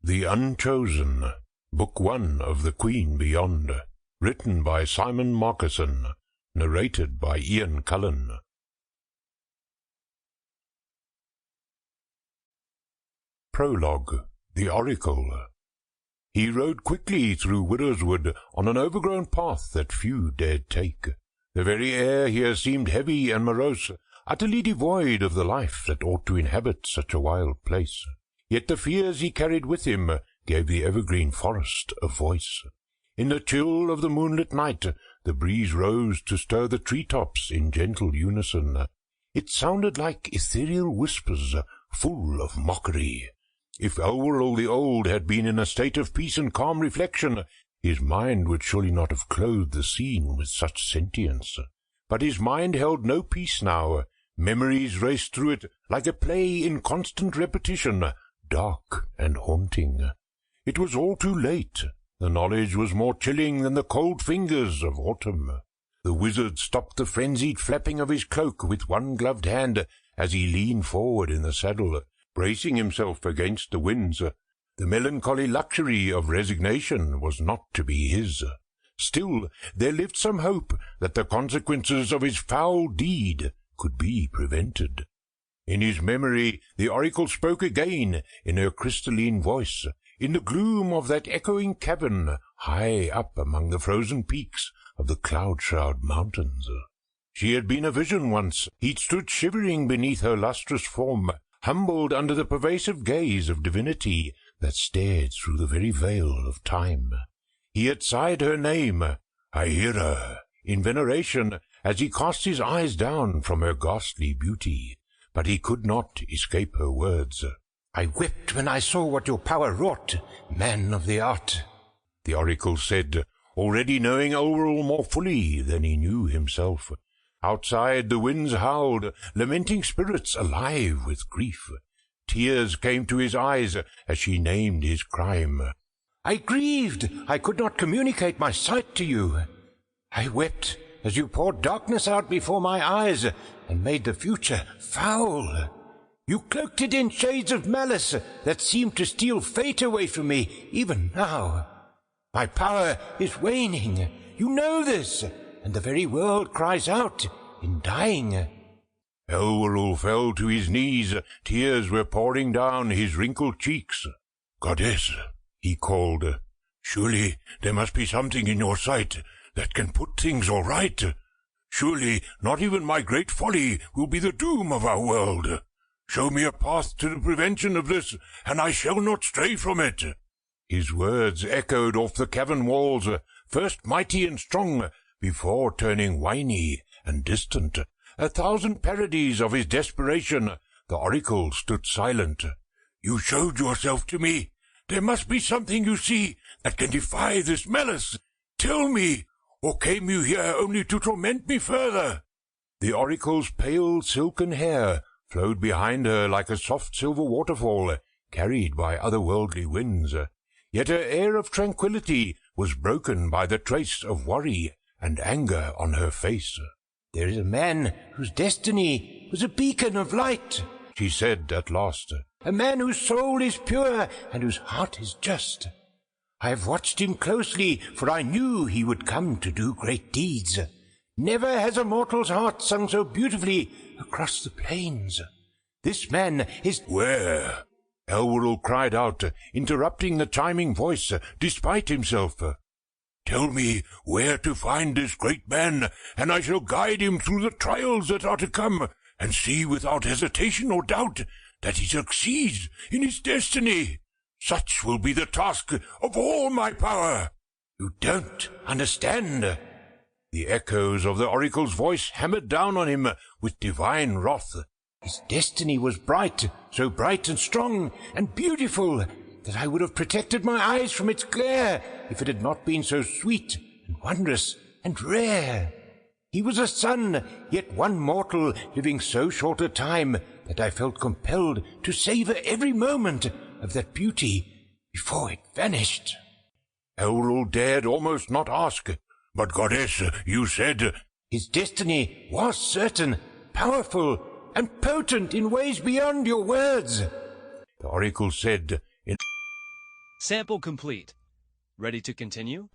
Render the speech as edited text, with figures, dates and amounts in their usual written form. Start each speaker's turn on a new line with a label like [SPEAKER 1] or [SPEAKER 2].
[SPEAKER 1] The Unchosen, Book 1 of The Queen Beyond, written by Simon Markusson, narrated by Cullen. Prologue. The Oracle. He rode quickly through Widowswood on an overgrown path that few dared take. The very air here seemed heavy and morose, utterly devoid of the life that ought to inhabit such a wild place. Yet the fears he carried with him gave the evergreen forest a voice. In the chill of the moonlit night, the breeze rose to stir the tree-tops in gentle unison. It sounded like ethereal whispers, full of mockery. If Elwirl the Old had been in a state of peace and calm reflection, his mind would surely not have clothed the scene with such sentience. But his mind held no peace now. Memories raced through it like a play in constant repetition, dark and haunting. It was all too late. The knowledge was more chilling than the cold fingers of autumn. The wizard stopped the frenzied flapping of his cloak with one gloved hand as he leaned forward in the saddle, bracing himself against the winds. The melancholy luxury of resignation was not to be his. Still, there lived some hope that the consequences of his foul deed could be prevented. In his memory the oracle spoke again in her crystalline voice, in the gloom of that echoing cavern high up among the frozen peaks of the cloud-shroud mountains. She had been a vision once. He'd stood shivering beneath her lustrous form, humbled under the pervasive gaze of divinity that stared through the very veil of time. He had sighed her name, Ahira, in veneration, as he cast his eyes down from her ghastly beauty. But he could not escape her words. "I wept when I saw what your power wrought, man of the art," the oracle said, already knowing Elwirl more fully than he knew himself. Outside the winds howled, lamenting spirits alive with grief. Tears came to his eyes as she named his crime. "I grieved I could not communicate my sight to you. I wept as you poured darkness out before my eyes and made the future foul. You cloaked it in shades of malice that seemed to steal fate away from me even now. My power is waning. You know this, and the very world cries out in dying." Elwirl fell to his knees. Tears were pouring down his wrinkled cheeks. "Goddess," he called, "surely there must be something in your sight that can put things all right. Surely not even my great folly will be the doom of our world. Show me a path to the prevention of this, and I shall not stray from it." His words echoed off the cavern walls, first mighty and strong, before turning whiny and distant. A thousand parodies of his desperation. The oracle stood silent. "You showed yourself to me. There must be something you see that can defy this malice. Tell me, or came you here only to torment me further?" The oracle's pale silken hair flowed behind her like a soft silver waterfall, carried by otherworldly winds. Yet her air of tranquillity was broken by the trace of worry and anger on her face. "There is a man whose destiny was a beacon of light," she said at last. "A man whose soul is pure and whose heart is just. I have watched him closely, for I knew he would come to do great deeds. Never has a mortal's heart sung so beautifully across the plains. This man is—" "Where?" Elwirl cried out, interrupting the chiming voice, despite himself. "Tell me where to find this great man, and I shall guide him through the trials that are to come, and see without hesitation or doubt that he succeeds in his destiny. Such will be the task of all my power." "You don't understand." The echoes of the oracle's voice hammered down on him with divine wrath. "His destiny was bright, so bright and strong and beautiful that I would have protected my eyes from its glare if it had not been so sweet and wondrous and rare. He was a son, yet one mortal, living so short a time that I felt compelled to savour every moment of that beauty before it vanished." Elwirl dared almost not ask. "But, goddess, you said—" "His destiny was certain, powerful, and potent in ways beyond your words," the oracle said.
[SPEAKER 2] Sample complete. Ready to continue?